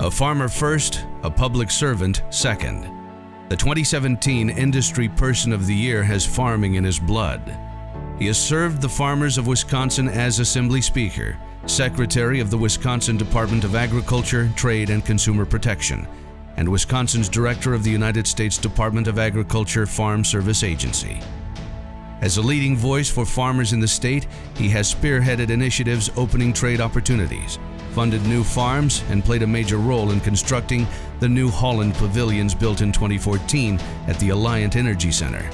A farmer first, a public servant second. The 2017 Industry Person of the Year has farming in his blood. He has served the farmers of Wisconsin as Assembly Speaker, Secretary of the Wisconsin Department of Agriculture, Trade, and Consumer Protection, and Wisconsin's Director of the United States Department of Agriculture Farm Service Agency. As a leading voice for farmers in the state, he has spearheaded initiatives opening trade opportunities, funded new farms, and played a major role in constructing the New Holland pavilions built in 2014 at the Alliant Energy Center.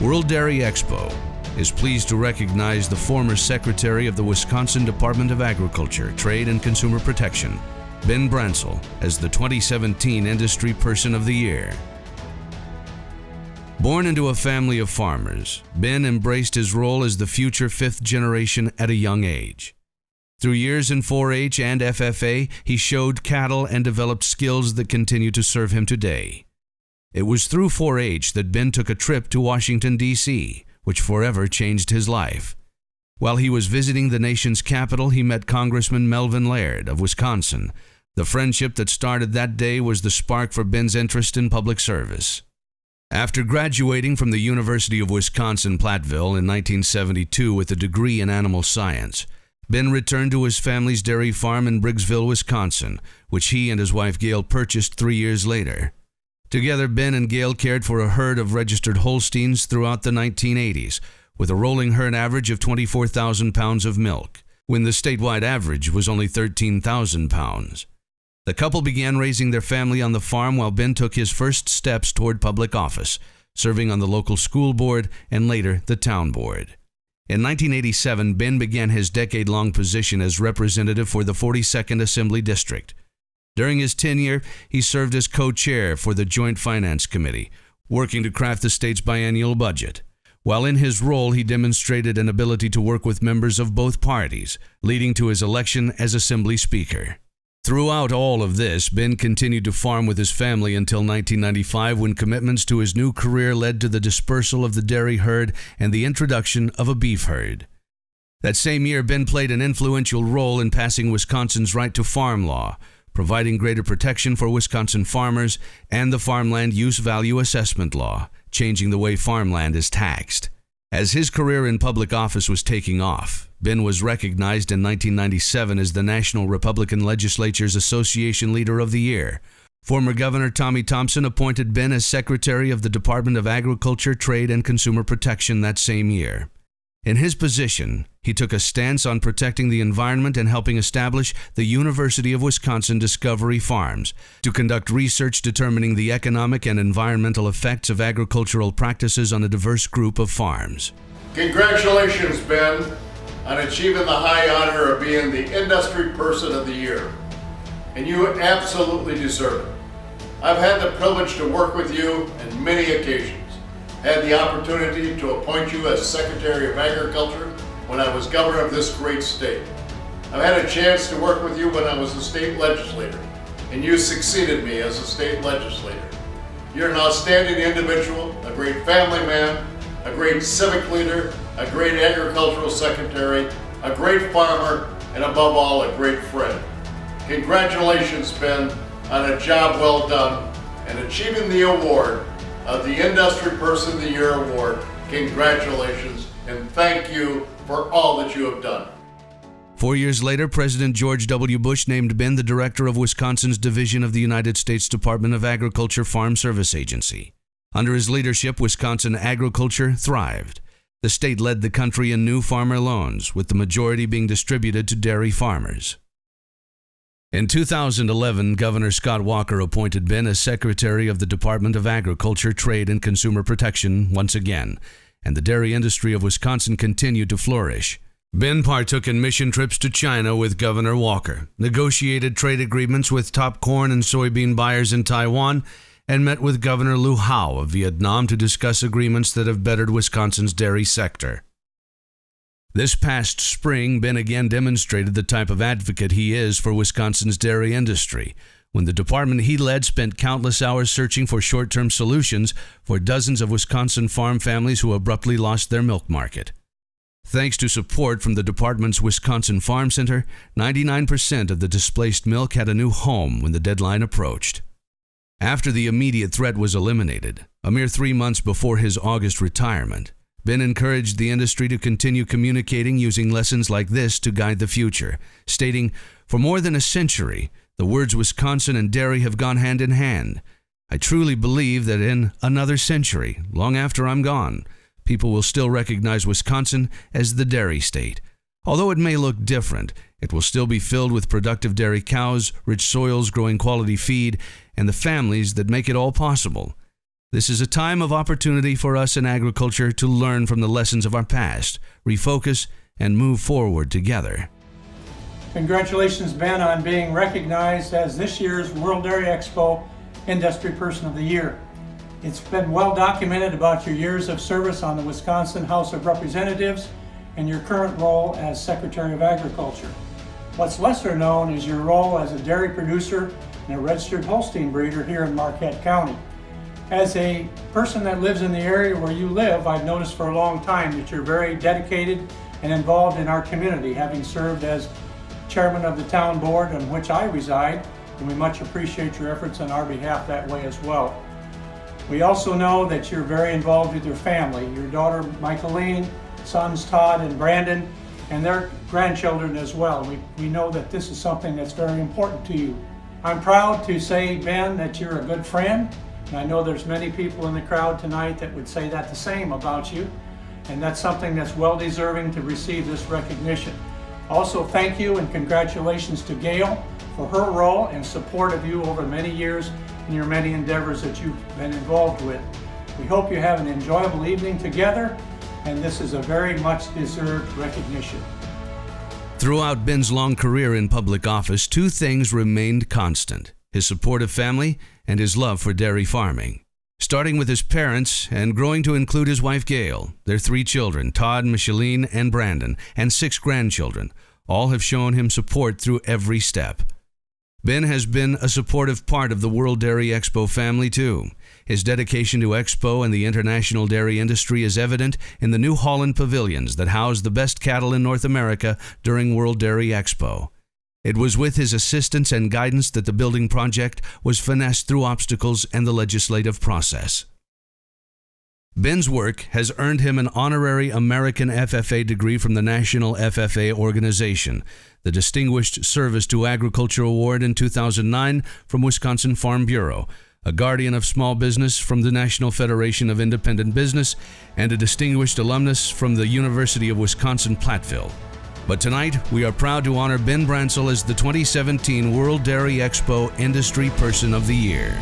World Dairy Expo is pleased to recognize the former Secretary of the Wisconsin Department of Agriculture, Trade, and Consumer Protection, Ben Brancel, as the 2017 Industry Person of the Year. Born into a family of farmers, Ben embraced his role as the future fifth generation at a young age. Through years in 4-H and FFA, he showed cattle and developed skills that continue to serve him today. It was through 4-H that Ben took a trip to Washington, D.C., which forever changed his life. While he was visiting the nation's capital, he met Congressman Melvin Laird of Wisconsin. The friendship that started that day was the spark for Ben's interest in public service. After graduating from the University of Wisconsin-Platteville in 1972 with a degree in animal science, Ben returned to his family's dairy farm in Briggsville, Wisconsin, which he and his wife Gail purchased 3 years later. Together, Ben and Gail cared for a herd of registered Holsteins throughout the 1980s, with a rolling herd average of 24,000 pounds of milk, when the statewide average was only 13,000 pounds. The couple began raising their family on the farm while Ben took his first steps toward public office, serving on the local school board and later the town board. In 1987, Ben began his decade-long position as representative for the 42nd Assembly District. During his tenure, he served as co-chair for the Joint Finance Committee, working to craft the state's biennial budget. While in his role, he demonstrated an ability to work with members of both parties, leading to his election as Assembly Speaker. Throughout all of this, Ben continued to farm with his family until 1995, when commitments to his new career led to the dispersal of the dairy herd and the introduction of a beef herd. That same year, Ben played an influential role in passing Wisconsin's right to farm law, providing greater protection for Wisconsin farmers, and the Farmland Use Value Assessment Law, changing the way farmland is taxed. As his career in public office was taking off, Ben was recognized in 1997 as the National Republican Legislature's Association Leader of the Year. Former Governor Tommy Thompson appointed Ben as Secretary of the Department of Agriculture, Trade, and Consumer Protection that same year. In his position, he took a stance on protecting the environment and helping establish the University of Wisconsin Discovery Farms to conduct research determining the economic and environmental effects of agricultural practices on a diverse group of farms. Congratulations, Ben, on achieving the high honor of being the Industry Person of the Year. And you absolutely deserve it. I've had the privilege to work with you on many occasions. Had the opportunity to appoint you as Secretary of Agriculture when I was governor of this great state. I've had a chance to work with you when I was a state legislator, and you succeeded me as a state legislator. You're an outstanding individual, a great family man, a great civic leader, a great agricultural secretary, a great farmer, and above all, a great friend. Congratulations, Ben, on a job well done and achieving the award of the Industry Person of the Year Award. Congratulations, and thank you for all that you have done. 4 years later, President George W. Bush named Ben the director of Wisconsin's division of the United States Department of Agriculture Farm Service Agency. Under his leadership, Wisconsin agriculture thrived. The state led the country in new farmer loans, with the majority being distributed to dairy farmers. In 2011, Governor Scott Walker appointed Ben as Secretary of the Department of Agriculture, Trade, and Consumer Protection once again, and the dairy industry of Wisconsin continued to flourish. Ben partook in mission trips to China with Governor Walker, negotiated trade agreements with top corn and soybean buyers in Taiwan, and met with Governor Lu Hao of Vietnam to discuss agreements that have bettered Wisconsin's dairy sector. This past spring, Ben again demonstrated the type of advocate he is for Wisconsin's dairy industry, when the department he led spent countless hours searching for short-term solutions for dozens of Wisconsin farm families who abruptly lost their milk market. Thanks to support from the department's Wisconsin Farm Center, 99% of the displaced milk had a new home when the deadline approached. After the immediate threat was eliminated, a mere 3 months before his August retirement, Ben encouraged the industry to continue communicating using lessons like this to guide the future, stating, "For more than a century, the words Wisconsin and dairy have gone hand in hand. I truly believe that in another century, long after I'm gone, people will still recognize Wisconsin as the dairy state. Although it may look different, it will still be filled with productive dairy cows, rich soils growing quality feed, and the families that make it all possible. This is a time of opportunity for us in agriculture to learn from the lessons of our past, refocus, and move forward together." Congratulations, Ben, on being recognized as this year's World Dairy Expo Industry Person of the Year. It's been well documented about your years of service on the Wisconsin House of Representatives and your current role as Secretary of Agriculture. What's lesser known is your role as a dairy producer and a registered Holstein breeder here in Marquette County. As a person that lives in the area where you live, I've noticed for a long time that you're very dedicated and involved in our community, having served as chairman of the town board on which I reside, and we much appreciate your efforts on our behalf that way as well. We also know that you're very involved with your family, your daughter Michaeline, sons Todd and Brandon, and their grandchildren as well. We know that this is something that's very important to you. I'm proud to say, Ben, that you're a good friend, and I know there's many people in the crowd tonight that would say that the same about you, and that's something that's well deserving to receive this recognition. Also, thank you and congratulations to Gail for her role and support of you over many years in your many endeavors that you've been involved with. We hope you have an enjoyable evening together, and this is a very much deserved recognition. Throughout Ben's long career in public office, two things remained constant: his supportive family and his love for dairy farming. Starting with his parents and growing to include his wife Gail, their 3 children, Todd, Micheline, and Brandon, and 6 grandchildren, all have shown him support through every step. Ben has been a supportive part of the World Dairy Expo family too. His dedication to Expo and the international dairy industry is evident in the New Holland pavilions that house the best cattle in North America during World Dairy Expo. It was with his assistance and guidance that the building project was finessed through obstacles and the legislative process. Ben's work has earned him an honorary American FFA degree from the National FFA Organization, the Distinguished Service to Agriculture Award in 2009 from Wisconsin Farm Bureau, a Guardian of Small Business from the National Federation of Independent Business, and a Distinguished Alumnus from the University of Wisconsin-Platteville. But tonight, we are proud to honor Ben Brancel as the 2017 World Dairy Expo Industry Person of the Year.